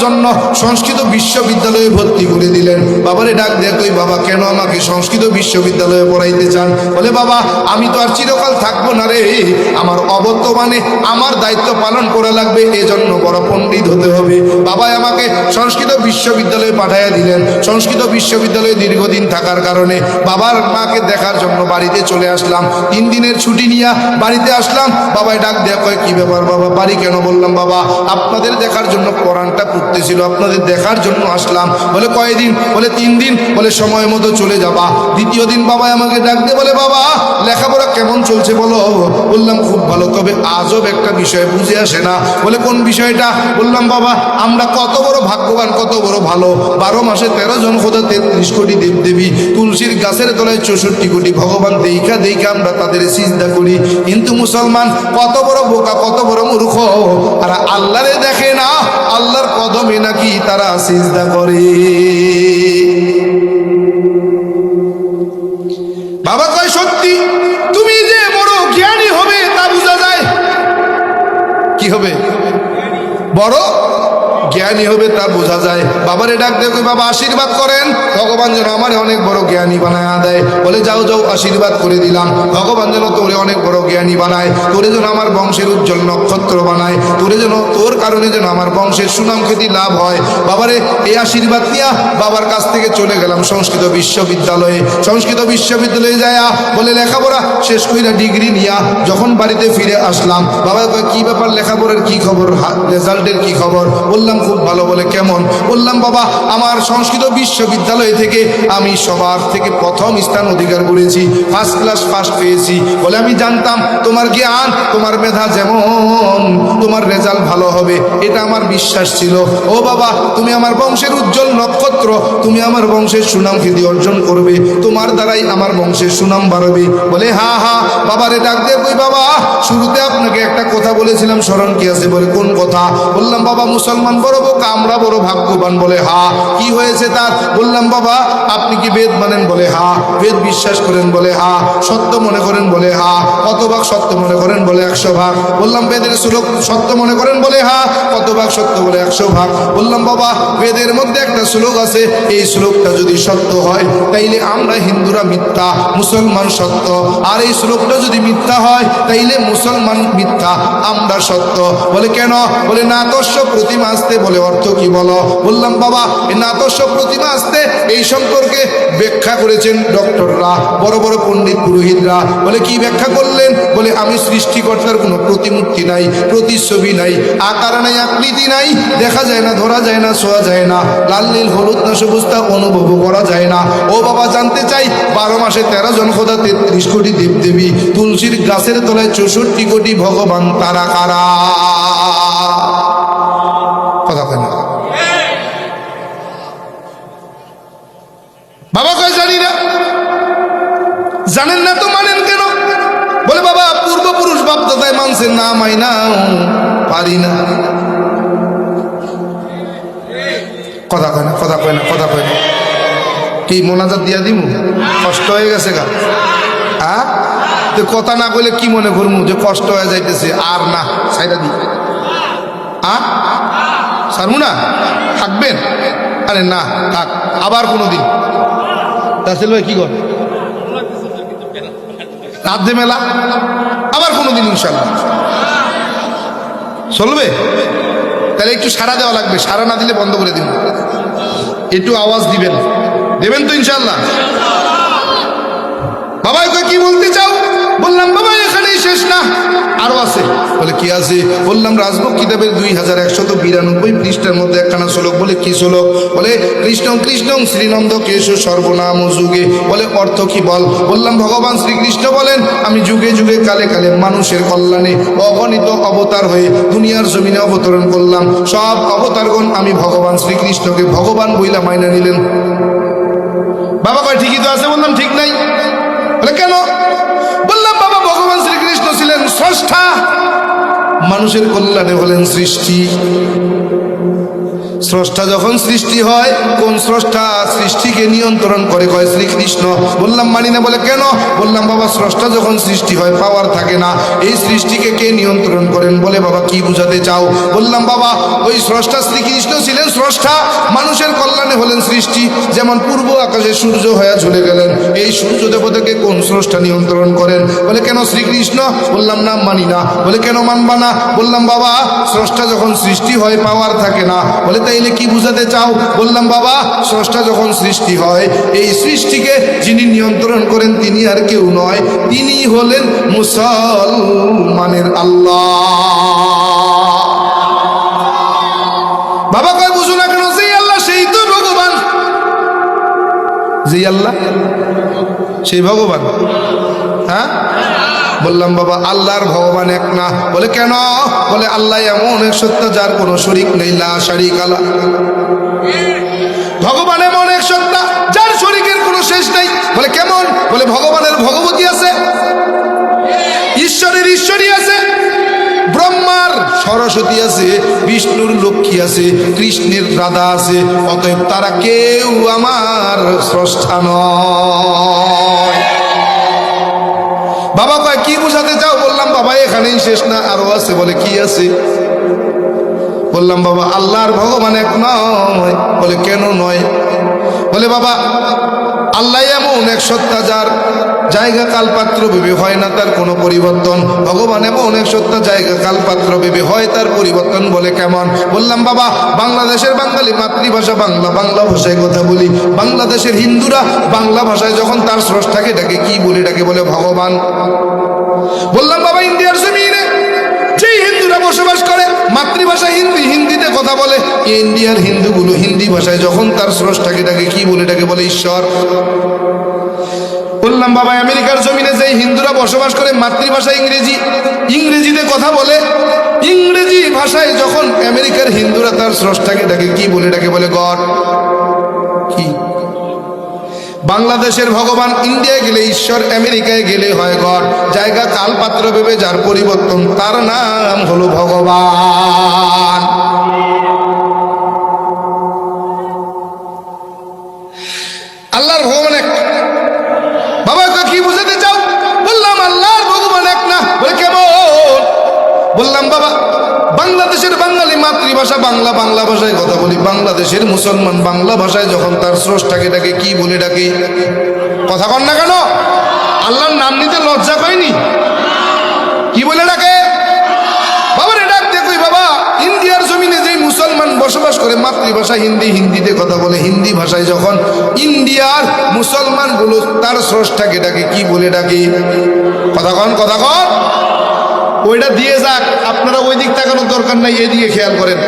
জন্য সংস্কৃত বিশ্ববিদ্যালয়ে ভর্তি করে দিলেন। বাবারে ডাক দেয়, কই বাবা কেন আমাকে সংস্কৃত বিশ্ববিদ্যালয়ে পড়াইতে চান? বলে বাবা আমি তো আর চিরকাল থাকবো না রে, আমার অবর্তমানে আমার দায়িত্ব পালন করা লাগবে, এজন্য বড় পণ্ডিত হতে হবে। বাবা আমাকে সংস্কৃত বিশ্ববিদ্যালয়ে পাঠাইয়া দিলেন। সংস্কৃত বিশ্ববিদ্যালয়ে দীর্ঘদিন থাকার কারণে বাবার মাকে দেখার জন্য বাড়িতে চলে আসলাম। 3 দিনের ছুটি নিয়ে বাড়িতে আসলাম। বাবাই ডাক দেয়া, কয় কি ব্যাপার বাবা বাড়ি কেন? বললাম বাবা আপনাদের দেখার জন্য কোরআনটা পড়তেছিল, আপনাদের দেখার জন্য আসলাম। বলে কয়দিন? বলে 3 দিন। বলে সময় মতো চলে যাবা। দ্বিতীয় দিন বাবা আমাকে ডাক দিয়ে বলে বাবা লেখাপড়া কেমন চলছে বলো? বললাম খুব ভালো, তবে আজব একটা বিষয় বুঝে আসে না। বলে কোন বিষয়টা? বললাম বাবা আমরা কত বড় ভাগ্যবান, কত বড় ভালো, 12 মাসে 13 জন খোদা, 33 কোটি দেবদেবী, তুলসীর গাছের তলায় 64 কোটি ভগবান, দেইখা দেইখা আমরা তাদের সিজদা করি। কিন্তু মুসলমান কত বড় বোকা, কত বড় মূর্খ, আর আল্লাহরে দেখে না, আল্লাহর কদমে নাকি তারা সিজদা করে। বাবা কয় সত্যি, তুমি যে বড় জ্ঞানী হবে তা বোঝা যায়। কি হবে? বড় জ্ঞানী হবে তা বোঝা যায়। বাবারে ডাক দেখো, বাবা আশীর্বাদ করেন ভগবান যেন আমারে অনেক বড় জ্ঞানী বানায় দেয়। বলে যাও যাও আশীর্বাদ করে দিলাম, ভগবান যেন তোরে অনেক বড় জ্ঞানী বানায়, তোরে যেন আমার বংশের উজ্জ্বল নক্ষত্র বানায়, তোরে যেন তোর কারণে যেন আমার বংশের সুনাম খ্যাতি লাভ হয়। বাবারে এই আশীর্বাদ নিয়া বাবার কাছ থেকে চলে গেলাম সংস্কৃত বিশ্ববিদ্যালয়ে। সংস্কৃত বিশ্ববিদ্যালয়ে যায়া বলে লেখাপড়া শেষ কইরা ডিগ্রি নিয়া যখন বাড়িতে ফিরে আসলাম, বাবা কয় কি ব্যাপার, লেখাপড়ার কি খবর, রেজাল্টের কি খবর? বললাম খুব ভালো। বলে কেমন? বললাম বাবা আমার সংস্কৃত বিশ্ববিদ্যালয় থেকে আমি সবার থেকে প্রথম স্থান অধিকার করেছি, ফার্স্ট ক্লাস ফার্স্ট পেয়েছি। বলে আমি জানতাম তোমার জ্ঞান তোমার মেধা যেমন তোমার রেজাল্ট ভালো হবে, এটা আমার বিশ্বাস ছিল। ও বাবা তুমি আমার বংশের উজ্জ্বল নক্ষত্র, তুমি আমার বংশের সুনাম খ্যাতি অর্জন করবে, তোমার দ্বারাই আমার বংশের সুনাম বাড়বে। বলে হ্যাঁ হ্যাঁ। বাবারে ডাক দিয়ে কই বাবা শুরুতে আপনাকে একটা কথা বলেছিলাম স্মরণ কি আছে? বলে কোন কথা? বললাম বাবা মুসলমান বড় বোকা, আমরা বড় ভাগ্যবান। বলে হ্যাঁ। কি হয়েছে তার? বললাম বাবা আপনি কি বেদ মানেন? বলে হ্যাঁ। বেদ বিশ্বাস করেন? বলে হ্যাঁ। সত্য মনে করেন? বলে হ্যাঁ। কত ভাগ সত্য মনে করেন? বলে 100 ভাগ। বললাম বেদের শ্লোক সত্য মনে করেন? বলে হ্যাঁ। কত ভাগ সত্য? বলে 100 ভাগ। বললাম বাবা বেদের মধ্যে একটা শ্লোক আছে, এই শ্লোকটা যদি সত্য হয় তাইলে আমরা হিন্দুরা মিথ্যা, মুসলমান সত্য, আর এই শ্লোকটা যদি মিথ্যা হয় তাইলে মুসলমান মিথ্যা, আমরা সত্য। বলে কেন? বলে নাতস্য প্রতিমা আসতে। বলে অর্থ কি বলো? বললাম বাবা এই নাতস্য প্রতিমা আসতে এই সম্পর্কে ব্যাখ্যা করেছেন ডক্টররা, বড় বড় পণ্ডিত পুরোহিতরা। বলে কি ব্যাখ্যা করলেন? বলে আমি সৃষ্টিকর্তার কোনো প্রতিমূর্তি নাই, প্রতিচ্ছবি নাই, আকার নাই, আকৃতি নাই, দেখা যায় না, ধরা যায় না, ছোঁয়া যায় না, লাল নীল হলুদ না সবুজ তা অনুভব করা যায় না। ও বাবা জানতে চাই 12 মাসে 13 জন খোদা, 33 কোটি দেবদেবী, তুলসীর গাছের তলায় 64 কোটি ভগবান, তারা কারা? কথা কেন? বাবা কয় জানি না। জানেন না তো মানেন কেন? বলে বাবা পূর্বপুরুষ বাপদাদায় মানছেন না, মাইনা পারি না। কথা কয় না, কথা কয় না, কথা কয় না। কি মোনাজাত দিয়া দিব? কষ্ট হয়ে গেছে গা? হ্যাঁ তো কথা না কইলে কি মনে করবো যে কষ্ট হয়ে যাইতেছে? আর না সাইডা দি সারমু না, থাকবেন? আরে না থাক, আবার কোনো দিন। রাসেল ভাই কি কর? রাধে মেলা আবার কোনো দিন ইনশাল্লাহ চলবে। তাহলে একটু সাড়া দেওয়া লাগবে, সাড়া না দিলে বন্ধ করে দিব। একটু আওয়াজ দিবেন, দেবেন তো ইনশাল্লাহ? বাবা কি বলতে চাও? বললাম বাবা এখানেই শেষ না, আরো আছে। বলে কি আছে? বললাম রাজভোগ কিতাবের 2192 পৃষ্ঠার মধ্যে একখানা শ্লোক। বলে কি শ্লোক? বলে কৃষ্ণ কৃষ্ণ শ্রীনন্দ কেশ সর্বনাম যুগে। বলে অর্থ কি বল? বললাম ভগবান শ্রীকৃষ্ণ বলেন আমি যুগে যুগে কালে কালে মানুষের কল্যাণে অগণিত অবতার হয়ে দুনিয়ার জমিনে অবতরণ করলাম, সব অবতারগণ আমি ভগবান শ্রীকৃষ্ণকে ভগবান বইলা মাইনা নিলেন। বাবা কয় ঠিকই তো আছে। বললাম ঠিক নাই। বলে কেন? বললাম বাবা ভগবান শ্রীকৃষ্ণ ছিলেন স্রষ্টা, মানুষের কল্যাণে হলেন সৃষ্টি। স্রষ্টা যখন সৃষ্টি হয়, কোন স্রষ্টা সৃষ্টিকে নিয়ন্ত্রণ করে? কয় শ্রীকৃষ্ণ। বললাম মানি না। বলে কেন? বললাম বাবা স্রষ্টা যখন সৃষ্টি হয় পাওয়ার থাকে না, এই সৃষ্টিকে কে নিয়ন্ত্রণ করেন? বলে বাবা কি বুঝাতে চাও? বললাম বাবা ওই স্রষ্টা শ্রীকৃষ্ণ ছিলেন স্রষ্টা, মানুষের কল্যাণে হলেন সৃষ্টি। যেমন পূর্ব আকাশে সূর্য হয়ে ঝুলে গেলেন, এই সূর্য দেবতাকে কোন স্রষ্টা নিয়ন্ত্রণ করেন? বলে কেন শ্রীকৃষ্ণ। বললাম না মানি না। বলে কেন মানবা না? বললাম বাবা স্রষ্টা যখন সৃষ্টি হয় পাওয়ার থাকে না। বলে তাইলে কি বুঝাতে চাও? বললাম বাবা স্রষ্টা যখন সৃষ্টি হয়, এই সৃষ্টিকে যিনি নিয়ন্ত্রণ করেন তিনি আর কেউ নয়, তিনি হলেন মুসলমানের আল্লাহ। বাবা কয় বুঝো না কেন? যেই আল্লাহ সেই তো ভগবান, যেই আল্লাহ সেই ভগবান। হ্যাঁ বললাম বাবা আল্লাহর ভগবান এক না। বলে কেন? বলে আল্লাহ এমন এক সত্তা যার কোনো শরীক নেই, লা শারীকা লাহু। ভগবান এমন এক সত্তা যার শরীকের কোনো শেষ নেই। বলে কেমন? বলে ভগবানের ভগবতী আছে, ঈশ্বরের ঈশ্বরী আছে, ব্রহ্মার সরস্বতী আছে, বিষ্ণুর লক্ষ্মী আছে, কৃষ্ণের রাধা আছে। অতএব তারা কেউ আমার স্রষ্টা নয়। বাবা কয় কি বুঝাতে চাও? বললাম বাবা এখানেই শেষ না, আরো আছে। বলে কি আছে? বললাম বাবা আল্লাহর ভগবান এক নয়। বলে কেন নয়? বলে বাবা আল্লাহ এমন এক সত্তা যার জায়গা কালপাত্র ভেবে হয় না তার কোনো পরিবর্তন। ভগবান এমন এক সত্তা জায়গা কালপাত্র ভেবে হয় তার পরিবর্তন। বলে কেমন? বললাম বাবা বাংলাদেশের বাঙালি মাতৃভাষা বাংলা, বাংলা ভাষায় কথা বলি। বাংলাদেশের হিন্দুরা বাংলা ভাষায় যখন তার স্রষ্টাকে ডাকে কি বলে ডাকে? বলে ভগবান। বললাম বাবা ইন্ডিয়ার জমিনে যেই হিন্দুরা বসবাস করে মাতৃভাষা হিন্দি, হিন্দিতে কথা বলে, ইন্ডিয়ার হিন্দুগুলো হিন্দি ভাষায় যখন তার স্রষ্টাকে ডাকে কি বলে ডাকে? বলে ঈশ্বর। বললাম বাবা আমেরিকার জমিনে যেই হিন্দুরা বসবাস করে মাতৃভাষা ইংরেজি, ইংরেজিতে কথা বলে, ইংরেজি ভাষায় যখন আমেরিকার হিন্দুরা তার স্রষ্টাকে ডাকে কি বলে ডাকে? বলে গড। কি? বাংলাদেশের ভগবান ইন্ডিয়া গেলে ঈশ্বর, আমেরিকায় গেলে হয় গড। জায়গা কাল পাত্র ভেবে যার পরিবর্তন তার নাম হলো ভগবান। আল্লাহর ভগবান এক। বাবা কি বুঝাতে চাও? বললাম আল্লাহর ভগবান এক না। বলে কেমন? বললাম বাবা বাংলাদেশের বাঙালি মাতৃভাষা বাংলা, বাংলা ভাষায় কথা বলি। বাংলাদেশের মুসলমান বাংলা ভাষায় যখন তার স্রষ্টাকে ডাকে কি বলে ডাকে? কথা কন না কেন? আল্লাহর নাম নিতে লজ্জা পায়নি? কি বলে ডাকে? বাবা রে ডাক দেখুই বাবা ইন্ডিয়ার জমিনে যে মুসলমান বসবাস করে মাতৃভাষা হিন্দি, হিন্দিতে কথা বলে, হিন্দি ভাষায় যখন ইন্ডিয়ার মুসলমানগুলো তার স্রষ্টাকে ডাকে কি বলে ডাকে? কথা কন, কথা কন। ওইটা দিয়ে যাক, আপনারা ওই দিক তাকানোর দরকার নাই, এদিকে খেয়াল করেন।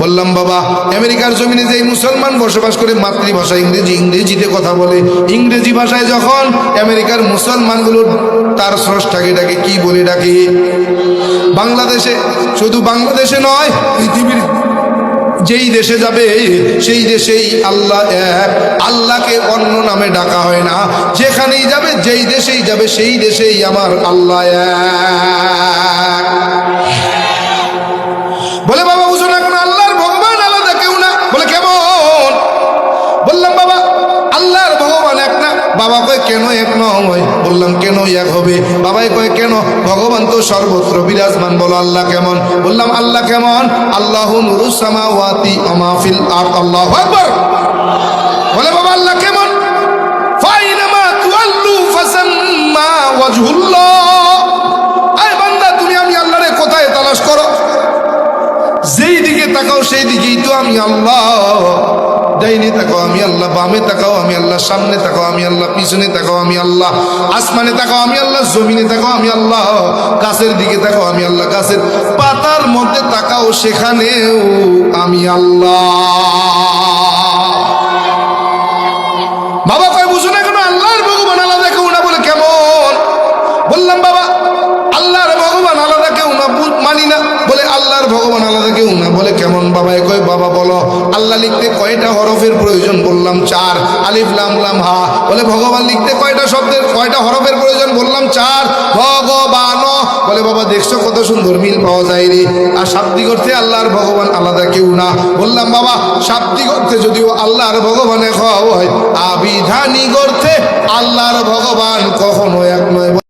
বললাম বাবা আমেরিকার জমিনে যে মুসলমান বসবাস করে মাতৃভাষা ইংরেজি, ইংরেজিতে কথা বলে, ইংরেজি ভাষায় যখন আমেরিকার মুসলমানগুলো তার স্রষ্টাকে ডাকে কি বলে ডাকে? বাংলাদেশে, শুধু বাংলাদেশে নয় পৃথিবীর যেই দেশে যাবে সেই দেশেই আল্লাহ এক, আল্লাহকে অন্য নামে ডাকা হয় না। যেখানেই যাবে যেই দেশেই যাবে সেই দেশেই আমার আল্লাহ এক। বলে বাবা বুঝো না কেন? আল্লাহর ভগবান আলাদা কেউ না। বলে কেমন? বললাম বাবা আল্লাহর ভগবান এক না। বাবা কয় কেন এক নয়? বললাম কেন এক হবে? বাবাই কয় কেন? ভগবান তো সর্বত্র বিরাজমান। বলো আল্লাহ কেমন? বললাম আল্লাহ কেমন? আল্লাহু নূরুস সামাওয়াতি ওয়া মা ফিল আরদ। আল্লাহু আকবার। বলে বাবা আল্লাহ কেমন? ফাইনামা তুওয়াল্লু ফাসাম্মা ওয়াজহুল্লাহ। আয় বান্দা তুমি আমি আল্লাহরে কোথায় তালাশ করো? যেই দিকে তাকাও সেই দিকেই তো আমি আল্লাহ। ডাইনে তাকাও আমি আল্লাহ, বামে তাকাও আমি আল্লাহ, সামনে তাকাও আমি আল্লাহ, পিছনে তাকাও আমি আল্লাহ, আসমানে তাকাও আমি আল্লাহ, জমিনে তাকাও আমি আল্লাহ, গাছের দিকে তাকাও আমি আল্লাহ, গাছের পাতার মধ্যে তাকাও সেখানেও আমি আল্লাহ। বাবা কয় বুঝো না কেন? আল্লাহর ভগবান আলাদা কেউ না। বলে কেমন? বললাম বাবা আল্লাহর ভগবান আলাদা কেউ না, মানি না। বলে আল্লাহর ভগবান আলাদা কেউ না। বলে কেমন? বাবাই কয় বাবা বলো আল্লাহ লিখতে কয়টা হরফের প্রয়োজন? বললাম 4, আলিফ লাম লাম হা। বলে ভগবান লিখতে কয়টা শব্দের, কয়টা হরফের প্রয়োজন? বললাম 4, ভগবান। বলে বাবা দেখছো কত সুন্দর মিল পাওয়া যায় রে। আর শাব্দিক অর্থে আল্লাহর ভগবান আলাদা কেউ না। বললাম বাবা শাব্দিক অর্থে যদিও আল্লাহর ভগবানে খাওয়া হয়, আবিধানিক অর্থে আল্লাহর ভগবান কখনো এক নয়।